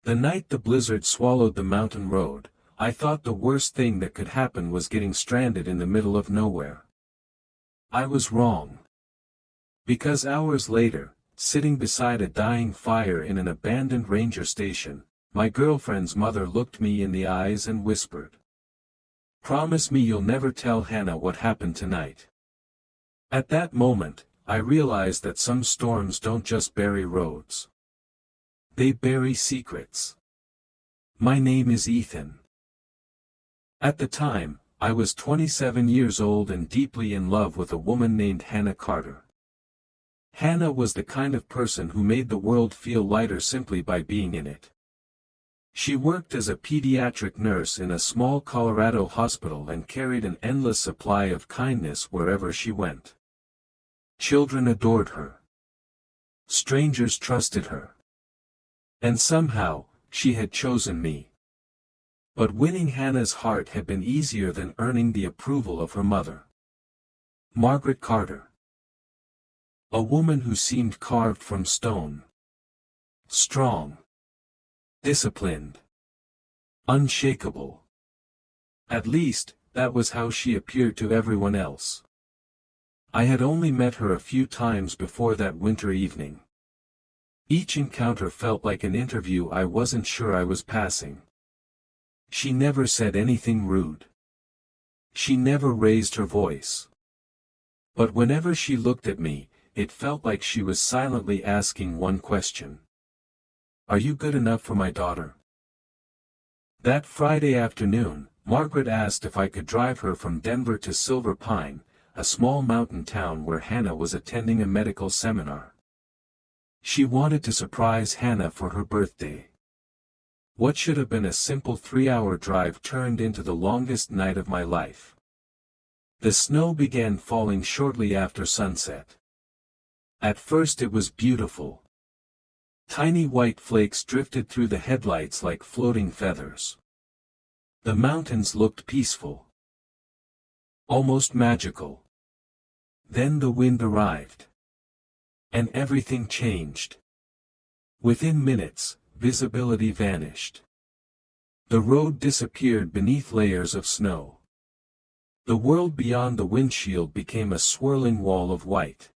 The night the blizzard swallowed the mountain road, I thought the worst thing that could happen was getting stranded in the middle of nowhere. I was wrong. Because hours later, sitting beside a dying fire in an abandoned ranger station, my girlfriend's mother looked me in the eyes and whispered, "Promise me you'll never tell Hannah what happened tonight." At that moment, I realized that some storms don't just bury roads. They bury secrets. My name is Ethan. At the time, I was 27 years old and deeply in love with a woman named Hannah Carter. Hannah was the kind of person who made the world feel lighter simply by being in it. She worked as a pediatric nurse in a small Colorado hospital and carried an endless supply of kindness wherever she went. Children adored her. Strangers trusted her. And somehow, she had chosen me. But winning Hannah's heart had been easier than earning the approval of her mother. Margaret Carter. A woman who seemed carved from stone. Strong. Disciplined. Unshakable. At least, that was how she appeared to everyone else. I had only met her a few times before that winter evening. Each encounter felt like an interview I wasn't sure I was passing. She never said anything rude. She never raised her voice. But whenever she looked at me, it felt like she was silently asking one question. "Are you good enough for my daughter?" That Friday afternoon, Margaret asked if I could drive her from Denver to Silver Pine, a small mountain town where Hannah was attending a medical seminar. She wanted to surprise Hannah for her birthday. What should have been a simple 3-hour drive turned into the longest night of my life. The snow began falling shortly after sunset. At first it was beautiful. Tiny white flakes drifted through the headlights like floating feathers. The mountains looked peaceful. Almost magical. Then the wind arrived. And everything changed. Within minutes, visibility vanished. The road disappeared beneath layers of snow. The world beyond the windshield became a swirling wall of white.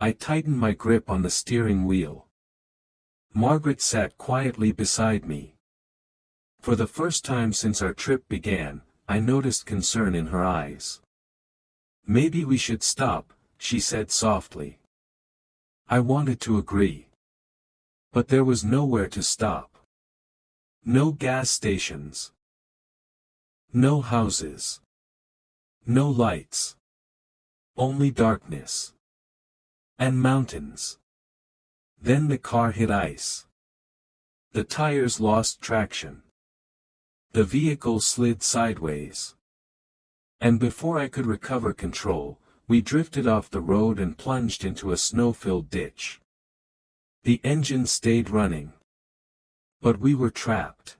I tightened my grip on the steering wheel. Margaret sat quietly beside me. For the first time since our trip began, I noticed concern in her eyes. "Maybe we should stop," she said softly. I wanted to agree. But there was nowhere to stop. No gas stations. No houses. No lights. Only darkness. And mountains. Then the car hit ice. The tires lost traction. The vehicle slid sideways. And before I could recover control, we drifted off the road and plunged into a snow-filled ditch. The engine stayed running. But we were trapped.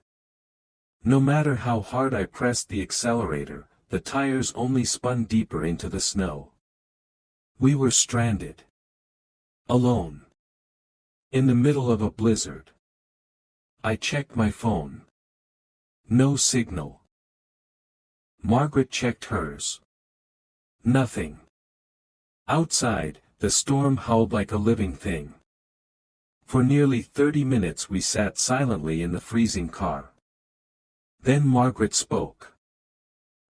No matter how hard I pressed the accelerator, the tires only spun deeper into the snow. We were stranded. Alone. In the middle of a blizzard. I checked my phone. No signal. Margaret checked hers. Nothing. Outside, the storm howled like a living thing. For nearly 30 minutes we sat silently in the freezing car. Then Margaret spoke.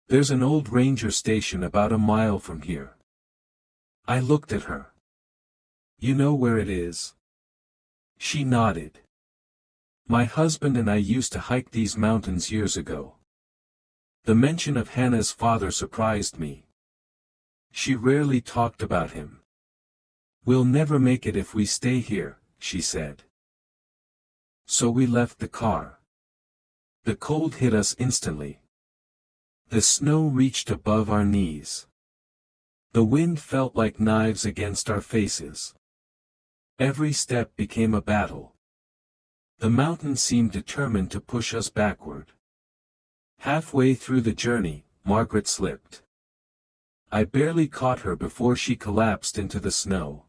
"There's an old ranger station about a mile from here." I looked at her. "You know where it is?" She nodded. "My husband and I used to hike these mountains years ago." The mention of Hannah's father surprised me. She rarely talked about him. "We'll never make it if we stay here," she said. So we left the car. The cold hit us instantly. The snow reached above our knees. The wind felt like knives against our faces. Every step became a battle. The mountain seemed determined to push us backward. Halfway through the journey, Margaret slipped. I barely caught her before she collapsed into the snow.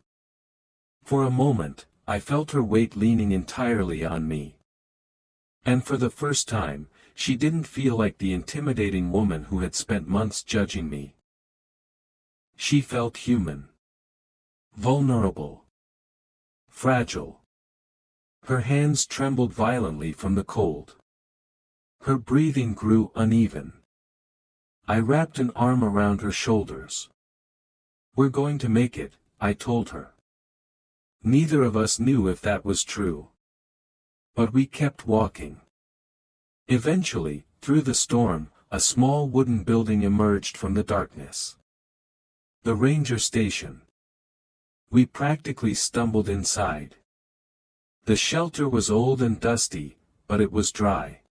For a moment, I felt her weight leaning entirely on me. And for the first time, she didn't feel like the intimidating woman who had spent months judging me. She felt human. Vulnerable. Fragile. Her hands trembled violently from the cold. Her breathing grew uneven. I wrapped an arm around her shoulders. "We're going to make it," I told her. Neither of us knew if that was true. But we kept walking. Eventually, through the storm, a small wooden building emerged from the darkness. The ranger station. We practically stumbled inside. The shelter was old and dusty, but it was dry.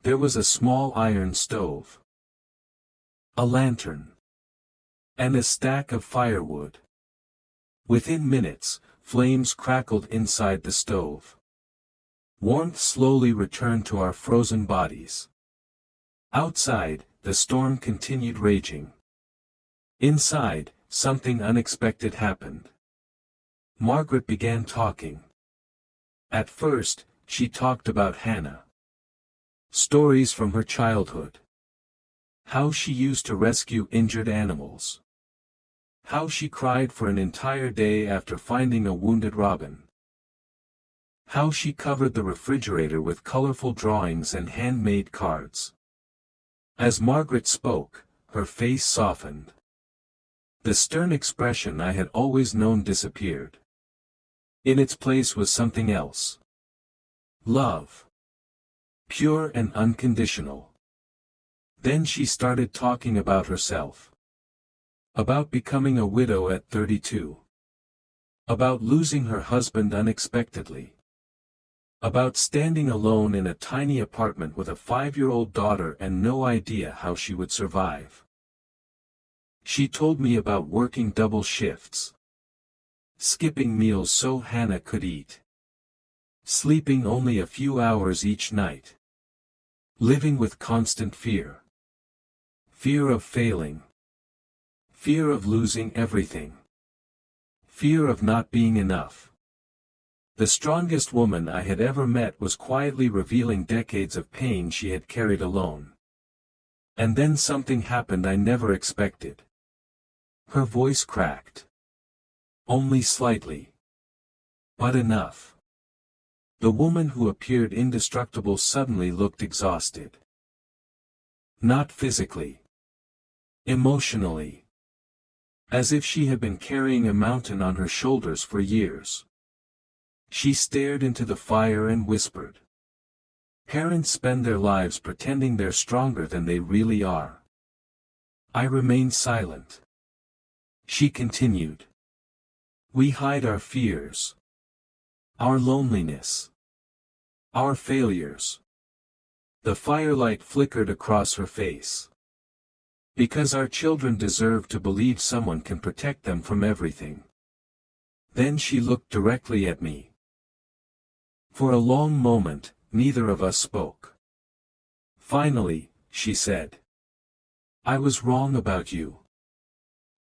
There was a small iron stove, a lantern, and a stack of firewood. Within minutes, flames crackled inside the stove. Warmth slowly returned to our frozen bodies. Outside, the storm continued raging. Inside, something unexpected happened. Margaret began talking. At first, she talked about Hannah. Stories from her childhood. How she used to rescue injured animals. How she cried for an entire day after finding a wounded robin. How she covered the refrigerator with colorful drawings and handmade cards. As Margaret spoke, her face softened. The stern expression I had always known disappeared. In its place was something else. Love. Pure and unconditional. Then she started talking about herself. About becoming a widow at 32. About losing her husband unexpectedly. About standing alone in a tiny apartment with a 5-year-old daughter and no idea how she would survive. She told me about working double shifts. Skipping meals so Hannah could eat. Sleeping only a few hours each night. Living with constant fear. Fear of failing. Fear of losing everything. Fear of not being enough. The strongest woman I had ever met was quietly revealing decades of pain she had carried alone. And then something happened I never expected. Her voice cracked. Only slightly. But enough. The woman who appeared indestructible suddenly looked exhausted. Not physically. Emotionally. As if she had been carrying a mountain on her shoulders for years. She stared into the fire and whispered. Parents spend their lives pretending they're stronger than they really are. I remained silent. She continued. We hide our fears. Our loneliness. Our failures. The firelight flickered across her face. Because our children deserve to believe someone can protect them from everything. Then she looked directly at me. For a long moment, neither of us spoke. Finally, she said. I was wrong about you.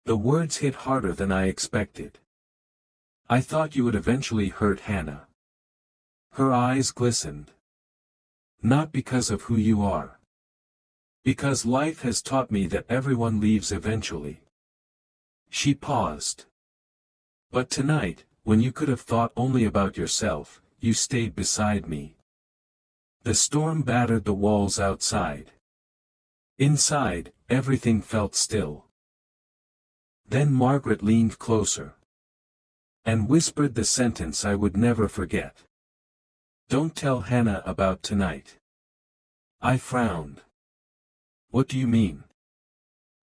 The words hit harder than I expected. I thought you would eventually hurt Hannah. Her eyes glistened. Not because of who you are. Because life has taught me that everyone leaves eventually. She paused. But tonight, when you could have thought only about yourself, you stayed beside me. The storm battered the walls outside. Inside, everything felt still. Then Margaret leaned closer. And whispered the sentence I would never forget. Don't tell Hannah about tonight. I frowned. What do you mean?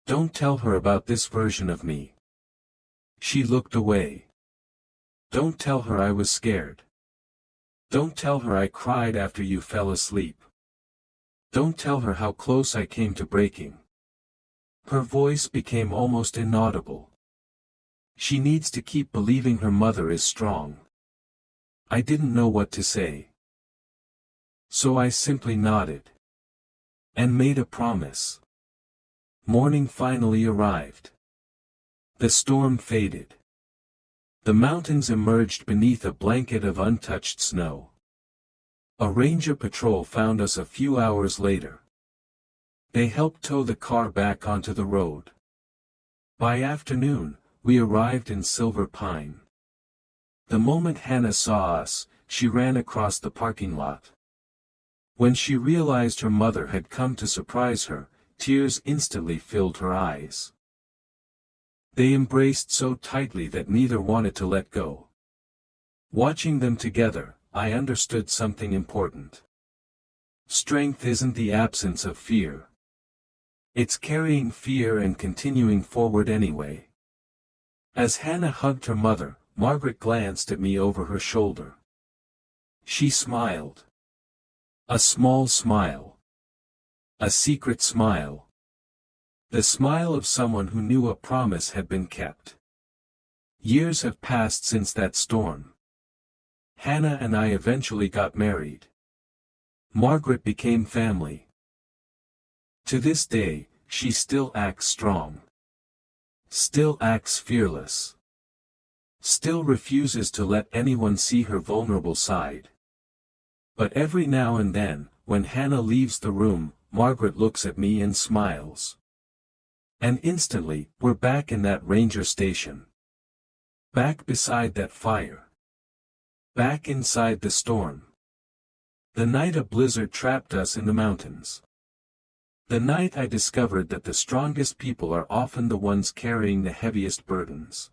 Don't tell her about this version of me. She looked away. Don't tell her I was scared. Don't tell her I cried after you fell asleep. Don't tell her how close I came to breaking. Her voice became almost inaudible. She needs to keep believing her mother is strong. I didn't know what to say. So I simply nodded. And made a promise. Morning finally arrived. The storm faded. The mountains emerged beneath a blanket of untouched snow. A ranger patrol found us a few hours later. They helped tow the car back onto the road. By afternoon, we arrived in Silver Pine. The moment Hannah saw us, she ran across the parking lot. When she realized her mother had come to surprise her, tears instantly filled her eyes. They embraced so tightly that neither wanted to let go. Watching them together, I understood something important. Strength isn't the absence of fear. It's carrying fear and continuing forward anyway. As Hannah hugged her mother, Margaret glanced at me over her shoulder. She smiled. A small smile. A secret smile. The smile of someone who knew a promise had been kept. Years have passed since that storm. Hannah and I eventually got married. Margaret became family. To this day, she still acts strong. Still acts fearless. Still refuses to let anyone see her vulnerable side. But every now and then, when Hannah leaves the room, Margaret looks at me and smiles. And instantly, we're back in that ranger station. Back beside that fire. Back inside the storm. The night a blizzard trapped us in the mountains. The night I discovered that the strongest people are often the ones carrying the heaviest burdens.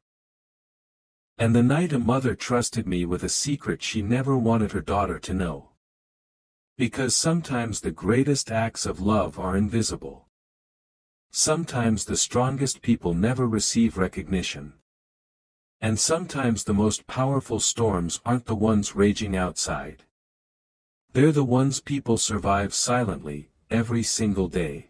And the night a mother trusted me with a secret she never wanted her daughter to know. Because sometimes the greatest acts of love are invisible. Sometimes the strongest people never receive recognition. And sometimes the most powerful storms aren't the ones raging outside. They're the ones people survive silently, every single day.